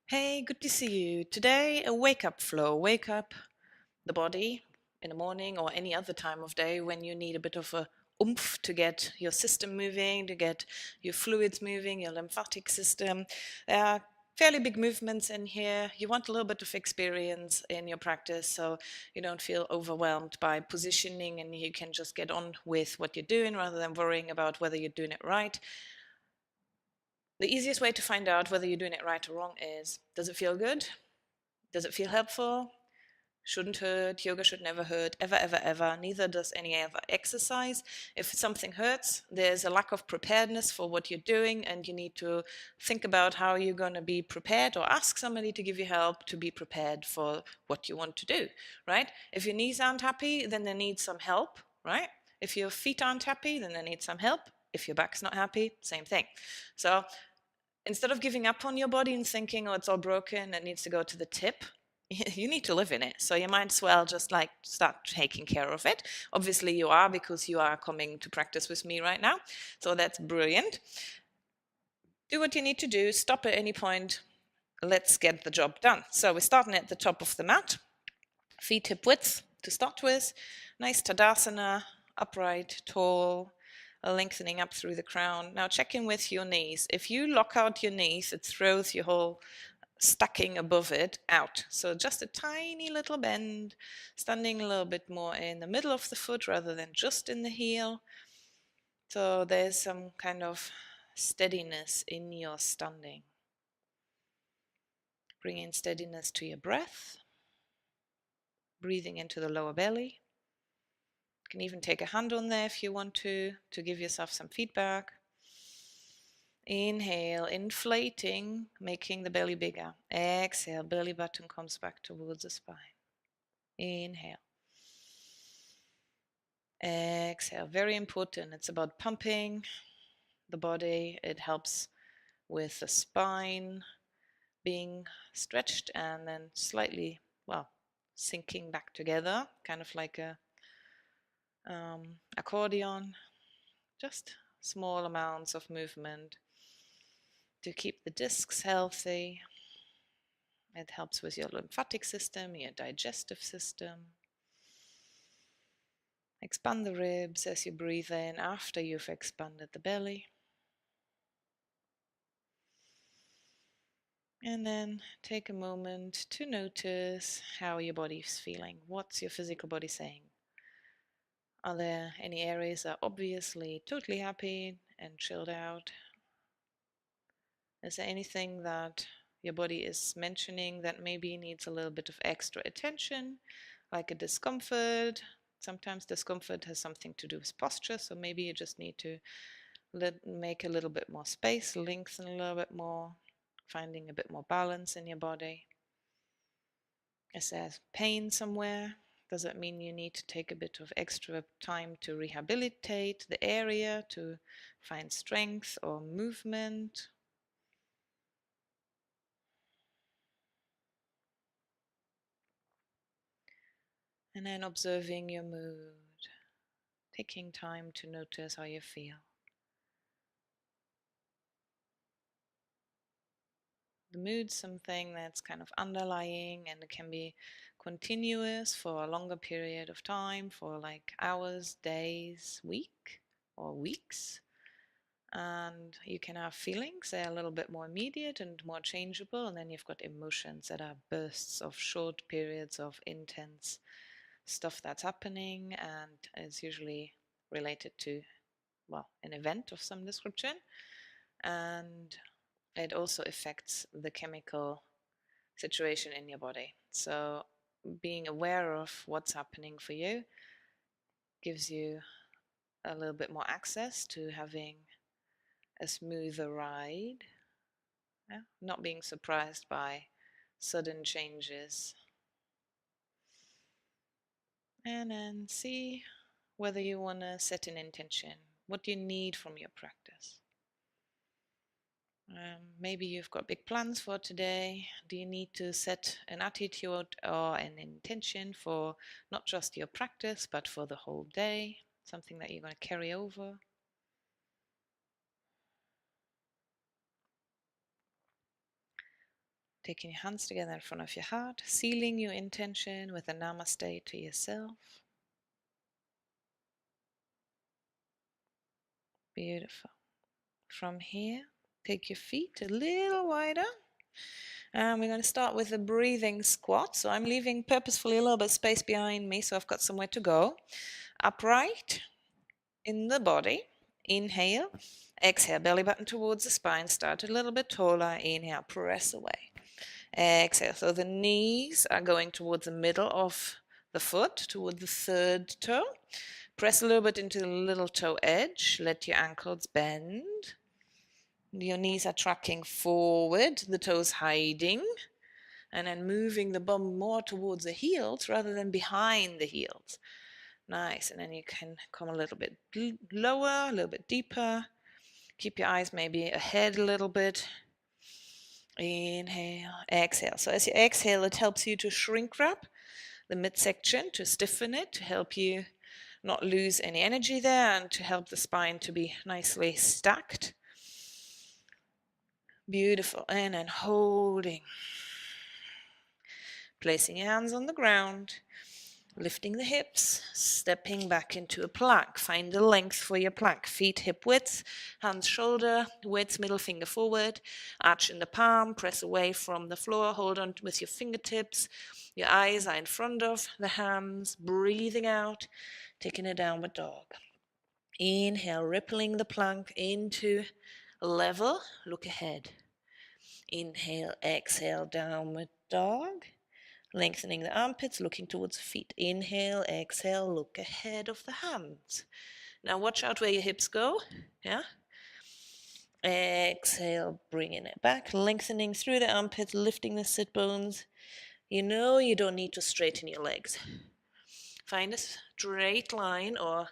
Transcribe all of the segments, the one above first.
Hey, good to see you. Today, a wake-up flow. Wake up the body in the morning or any other time of day when you need a bit of a oomph to get your system moving, to get your fluids moving, your lymphatic system. There are fairly big movements in here. You want a little bit of experience in your practice so you don't feel overwhelmed by positioning and you can just get on with what you're doing rather than worrying about whether you're doing it right. The easiest way to find out whether you're doing it right or wrong is, does it feel good? Does it feel helpful? Shouldn't hurt. Yoga should never hurt, ever, ever, ever. Neither does any other exercise. If something hurts, there's a lack of preparedness for what you're doing, and you need to think about how you're going to be prepared or ask somebody to give you help to be prepared for what you want to do, right? If your knees aren't happy, then they need some help, right? If your feet aren't happy, then they need some help. If your back's not happy, same thing. So instead of giving up on your body and thinking, oh, it's all broken, it needs to go to the tip, you need to live in it. So you might as well just like start taking care of it. Obviously you are, because you are coming to practice with me right now. So that's brilliant. Do what you need to do, stop at any point. Let's get the job done. So we're starting at the top of the mat, feet hip width to start with. Nice Tadasana, upright, tall, lengthening up through the crown. Now check in with your knees. If you lock out your knees, it throws your whole stacking above it out. So just a tiny little bend, standing a little bit more in the middle of the foot rather than just in the heel. So there's some kind of steadiness in your standing. Bring in steadiness to your breath, breathing into the lower belly. You can even take a hand on there if you want to give yourself some feedback. Inhale, inflating, making the belly bigger. Exhale, belly button comes back towards the spine. Inhale. Exhale, very important. It's about pumping the body. It helps with the spine being stretched and then slightly, sinking back together, kind of like a accordion. Just small amounts of movement to keep the discs healthy. It helps with your lymphatic system, your digestive system. Expand the ribs as you breathe in after you've expanded the belly. And then take a moment to notice how your body is feeling. What's your physical body saying? Are there any areas that are obviously totally happy and chilled out? Is there anything that your body is mentioning that maybe needs a little bit of extra attention, like a discomfort? Sometimes discomfort has something to do with posture, so maybe you just need to make a little bit more space, lengthen a little bit more, finding a bit more balance in your body. Is there pain somewhere? Does that mean you need to take a bit of extra time to rehabilitate the area, to find strength or movement? And then observing your mood, taking time to notice how you feel. The mood's something that's kind of underlying, and it can be continuous for a longer period of time, for like hours, days, week, or weeks. And you can have feelings that are a little bit more immediate and more changeable, and then you've got emotions that are bursts of short periods of intense stuff that's happening, and is usually related to, an event of some description. And it also affects the chemical situation in your body. So being aware of what's happening for you gives you a little bit more access to having a smoother ride, not being surprised by sudden changes. And then see whether you want to set an intention. What do you need from your practice? Maybe you've got big plans for today. Do you need to set an attitude or an intention for not just your practice, but for the whole day? Something that you're going to carry over? Taking your hands together in front of your heart, sealing your intention with a namaste to yourself. Beautiful. From here, take your feet a little wider. And we're going to start with a breathing squat. So I'm leaving purposefully a little bit of space behind me, so I've got somewhere to go. Upright in the body. Inhale. Exhale, belly button towards the spine. Start a little bit taller. Inhale, press away. Exhale. So the knees are going towards the middle of the foot, toward the third toe. Press a little bit into the little toe edge. Let your ankles bend. Your knees are tracking forward, the toes hiding, and then moving the bum more towards the heels rather than behind the heels. Nice. And then you can come a little bit lower, a little bit deeper. Keep your eyes maybe ahead a little bit. Inhale, exhale. So as you exhale, it helps you to shrink wrap the midsection, to stiffen it, to help you not lose any energy there, and to help the spine to be nicely stacked. Beautiful. And then holding. Placing your hands on the ground. Lifting the hips. Stepping back into a plank. Find the length for your plank. Feet hip width. Hands shoulder width. Middle finger forward. Arch in the palm. Press away from the floor. Hold on with your fingertips. Your eyes are in front of the hands. Breathing out. Taking a downward dog. Inhale. Rippling the plank into level. Look ahead. Inhale, exhale, downward dog. Lengthening the armpits, looking towards the feet. Inhale, exhale, look ahead of the hands. Now watch out where your hips go. Yeah. Exhale, bringing it back, lengthening through the armpits, lifting the sit bones. You know you don't need to straighten your legs. Find a straight line, or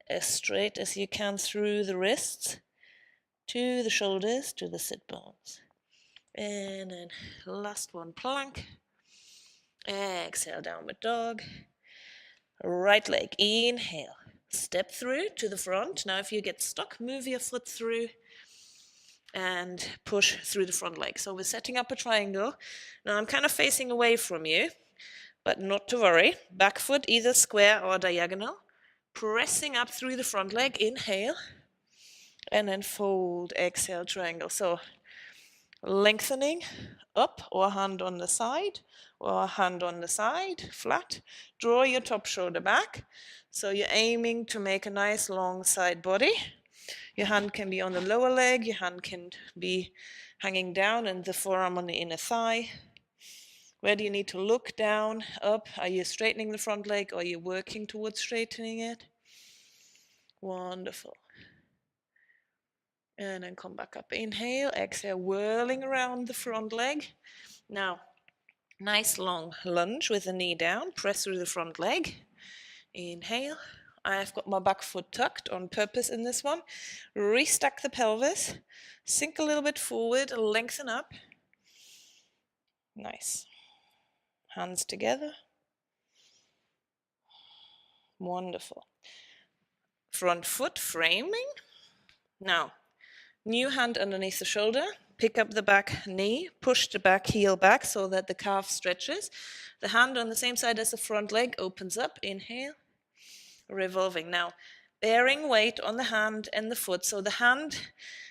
as straight as you can through the wrists, to the shoulders, to the sit bones. And then last one, plank. Exhale, downward dog. Right leg, inhale. Step through to the front. Now if you get stuck, move your foot through and push through the front leg. So we're setting up a triangle. Now I'm kind of facing away from you, but not to worry. Back foot either square or diagonal. Pressing up through the front leg, inhale. And then fold, exhale, triangle. So lengthening up, or hand on the side, or hand on the side, flat. Draw your top shoulder back. So you're aiming to make a nice long side body. Your hand can be on the lower leg, your hand can be hanging down, and the forearm on the inner thigh. Where do you need to look? Down, up? Are you straightening the front leg, or are you working towards straightening it? Wonderful. And then come back up. Inhale, exhale, whirling around the front leg. Now, nice long lunge with the knee down. Press through the front leg. Inhale. I've got my back foot tucked on purpose in this one. Restack the pelvis. Sink a little bit forward. Lengthen up. Nice. Hands together. Wonderful. Front foot framing. Now, new hand underneath the shoulder. Pick up the back knee, push the back heel back so that the calf stretches. The hand on the same side as the front leg opens up. Inhale, revolving. Now, bearing weight on the hand and the foot. So the hand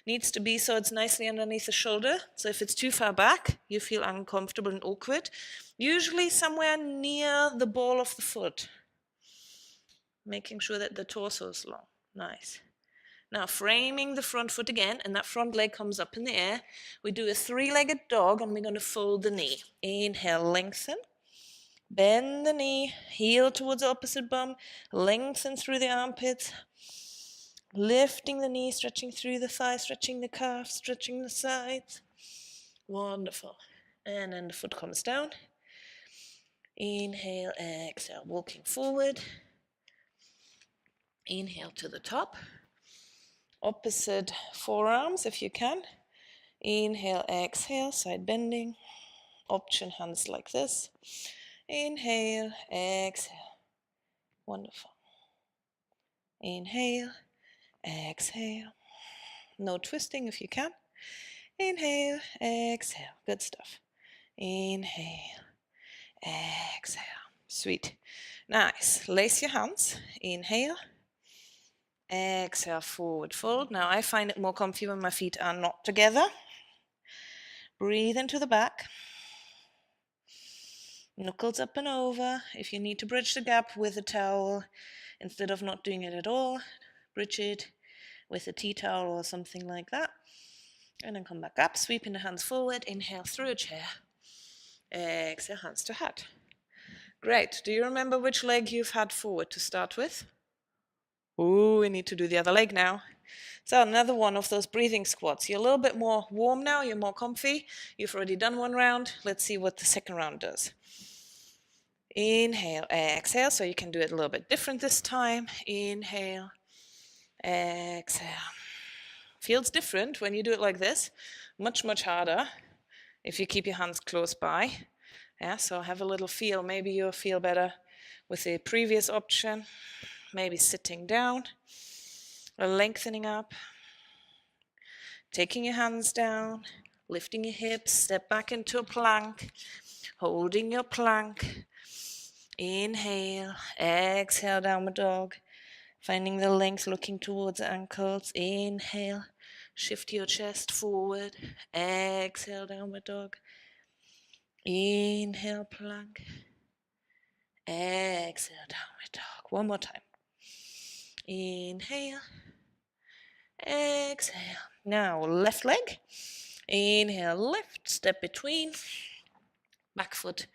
needs to be so it's nicely underneath the shoulder. So if it's too far back, you feel uncomfortable and awkward. Usually somewhere near the ball of the foot. Making sure that the torso is long. Nice. Now framing the front foot again, and that front leg comes up in the air. We do a three-legged dog, and we're going to fold the knee. Inhale, lengthen. Bend the knee, heel towards the opposite bum. Lengthen through the armpits. Lifting the knee, stretching through the thigh, stretching the calf, stretching the sides. Wonderful. And then the foot comes down. Inhale, exhale, walking forward. Inhale to the top. Opposite forearms if you can. Inhale, exhale, side bending. Option hands like this. Inhale, exhale. Wonderful. Inhale, exhale. No twisting if you can. Inhale, exhale. Good stuff. Inhale, exhale. Sweet. Nice. Lace your hands. Inhale, exhale, forward fold. Now I find it more comfy when my feet are not together. Breathe into the back. Knuckles up and over. If you need to bridge the gap with a towel, instead of not doing it at all, bridge it with a tea towel or something like that. And then come back up, sweeping the hands forward. Inhale through a chair. Exhale, hands to heart. Great. Do you remember which leg you've had forward to start with? Ooh, we need to do the other leg now. So another one of those breathing squats. You're a little bit more warm now. You're more comfy. You've already done one round. Let's see what the second round does. Inhale, exhale. So you can do it a little bit different this time. Inhale, exhale. Feels different when you do it like this. Much, much harder if you keep your hands close by. Yeah, so have a little feel. Maybe you'll feel better with the previous option. Maybe sitting down, or lengthening up, taking your hands down, lifting your hips, step back into a plank, holding your plank. Inhale, exhale, downward dog. Finding the length, looking towards the ankles. Inhale, shift your chest forward. Exhale, downward dog. Inhale, plank. Exhale, downward dog. One more time. Inhale. Exhale. Now left leg. Inhale, lift, step between. Back foot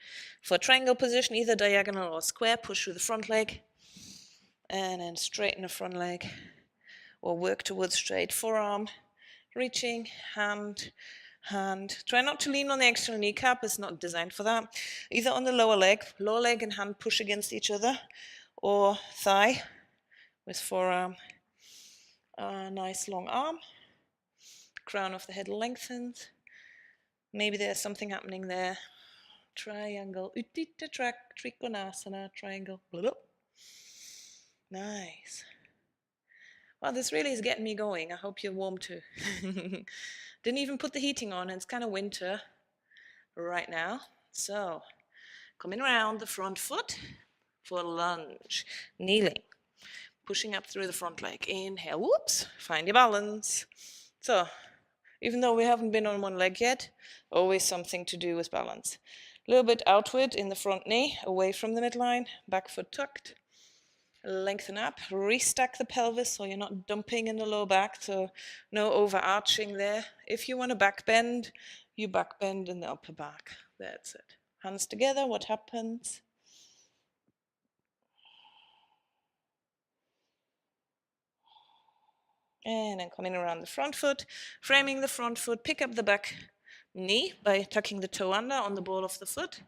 for triangle position, either diagonal or square. Push through the front leg. And then straighten the front leg. Or work towards straight forearm. Reaching, hand, hand. Try not to lean on the external kneecap. It's not designed for that. Either on the lower leg and hand push against each other. Or thigh with forearm. Nice long arm. Crown of the head lengthens. Maybe there's something happening there. Triangle. Utthita Trikonasana. Triangle. Blah. Nice. Well, this really is getting me going. I hope you're warm too. Didn't even put the heating on, and it's kind of winter right now. So, coming around the front foot for lunge. Kneeling. Pushing up through the front leg. Inhale. Whoops. Find your balance. So, even though we haven't been on one leg yet, always something to do with balance. A little bit outward in the front knee, away from the midline, back foot tucked. Lengthen up, restack the pelvis so you're not dumping in the low back, so no overarching there. If you want to back bend, you back bend in the upper back. That's it. Hands together, what happens? And then coming around the front foot, framing the front foot, pick up the back knee by tucking the toe under on the ball of the foot.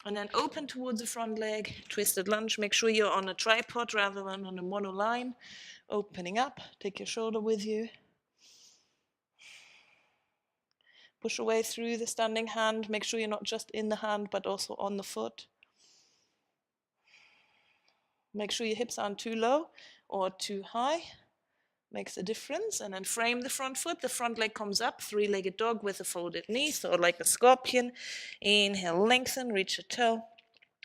And then open towards the front leg, twisted lunge. Make sure you're on a tripod rather than on a monoline. Opening up, take your shoulder with you. Push away through the standing hand. Make sure you're not just in the hand, but also on the foot. Make sure your hips aren't too low or too high. Makes a difference. And then frame the front foot. The front leg comes up, three-legged dog with a folded knee, so like a scorpion. Inhale, lengthen, reach the toe.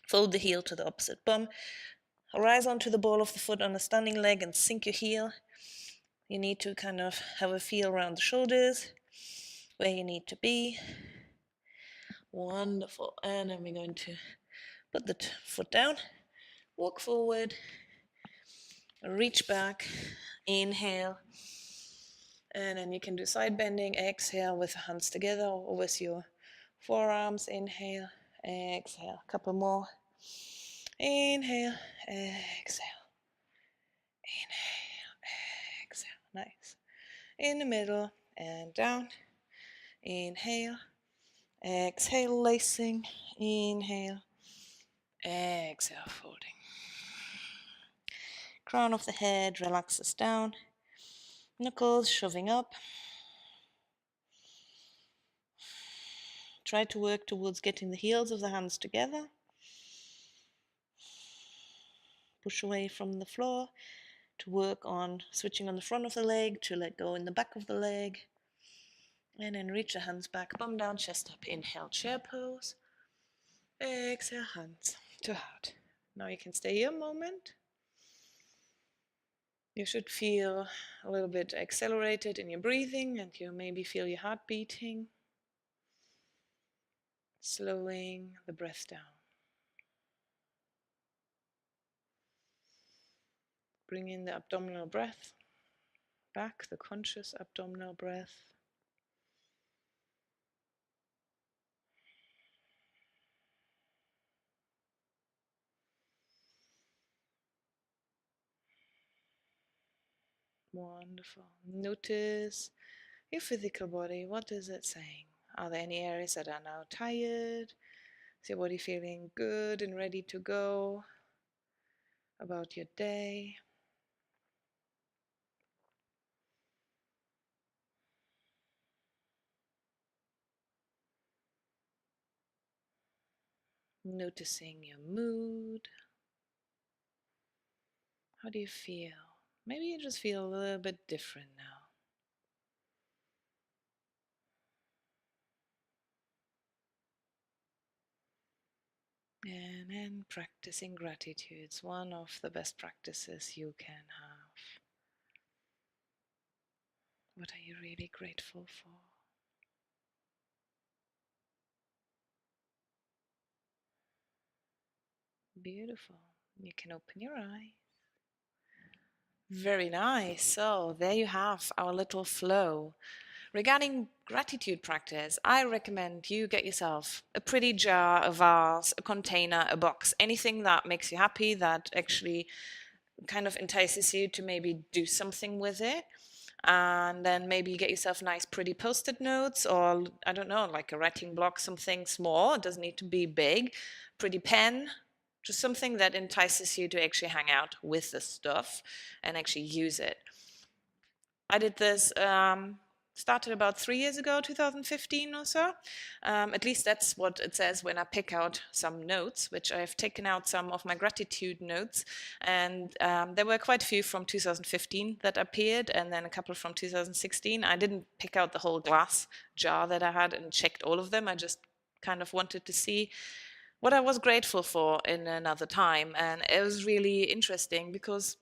Fold the heel to the opposite bum. Rise onto the ball of the foot on the standing leg and sink your heel. You need to kind of have a feel around the shoulders, where you need to be. Wonderful. And then we're going to put the foot down, walk forward, reach back, inhale. And then you can do side bending, exhale with the hands together or with your forearms. Inhale, exhale. A couple more. Inhale, exhale. Inhale, exhale. Nice. In the middle and down. Inhale, exhale, lacing. Inhale, exhale, folding. Crown of the head relaxes down. Knuckles shoving up. Try to work towards getting the heels of the hands together. Push away from the floor to work on switching on the front of the leg, to let go in the back of the leg. And then reach the hands back, bum down, chest up. Inhale, chair pose. Exhale, hands to heart. Now you can stay here a moment. You should feel a little bit accelerated in your breathing, and you maybe feel your heart beating. Slowing the breath down. Bring in the abdominal breath back, the conscious abdominal breath. Wonderful. Notice your physical body. What is it saying? Are there any areas that are now tired? Is your body feeling good and ready to go about your day? Noticing your mood. How do you feel? Maybe you just feel a little bit different now. And then practicing gratitude. It's one of the best practices you can have. What are you really grateful for? Beautiful. You can open your eyes. Very nice. So there you have our little flow. Regarding gratitude practice, I recommend you get yourself a pretty jar, a vase, a container, a box, anything that makes you happy, that actually kind of entices you to maybe do something with it. And then maybe get yourself nice pretty post-it notes, or I don't know, like a writing block, something small. It doesn't need to be big. Pretty pen, just something that entices you to actually hang out with the stuff and actually use it. I did this, started about 3 years ago, 2015 or so. At least that's what it says when I pick out some notes, which I've taken out some of my gratitude notes. And there were quite a few from 2015 that appeared, and then a couple from 2016. I didn't pick out the whole glass jar that I had and checked all of them. I just kind of wanted to see what I was grateful for in another time. And it was really interesting because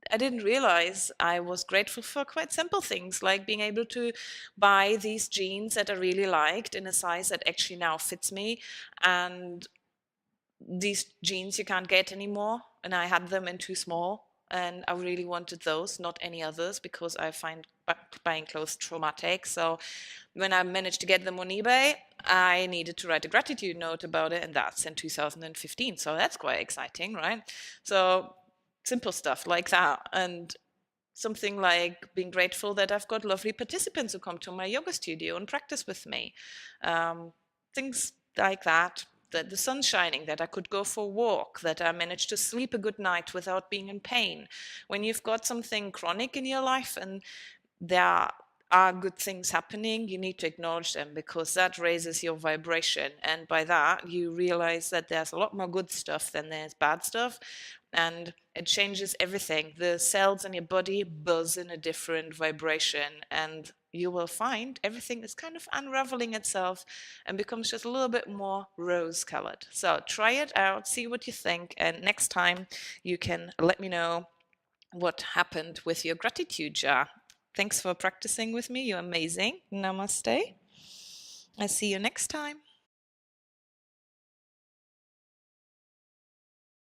I didn't realize I was grateful for quite simple things, like being able to buy these jeans that I really liked in a size that actually now fits me. And these jeans you can't get anymore, and I had them in too small, and I really wanted those, not any others, because I find buying clothes traumatic. So when I managed to get them on eBay, I needed to write a gratitude note about it, and that's in 2015. So that's quite exciting, right? So simple stuff like that. And something like being grateful that I've got lovely participants who come to my yoga studio and practice with me. Things like that. That the sun's shining, that I could go for a walk, that I managed to sleep a good night without being in pain. When you've got something chronic in your life and there are good things happening, you need to acknowledge them, because that raises your vibration. And by that, you realize that there's a lot more good stuff than there's bad stuff. And it changes everything. The cells in your body buzz in a different vibration, and you will find everything is kind of unraveling itself and becomes just a little bit more rose-colored. So try it out, see what you think, and next time you can let me know what happened with your gratitude jar. Thanks for practicing with me. You're amazing. Namaste. I'll see you next time.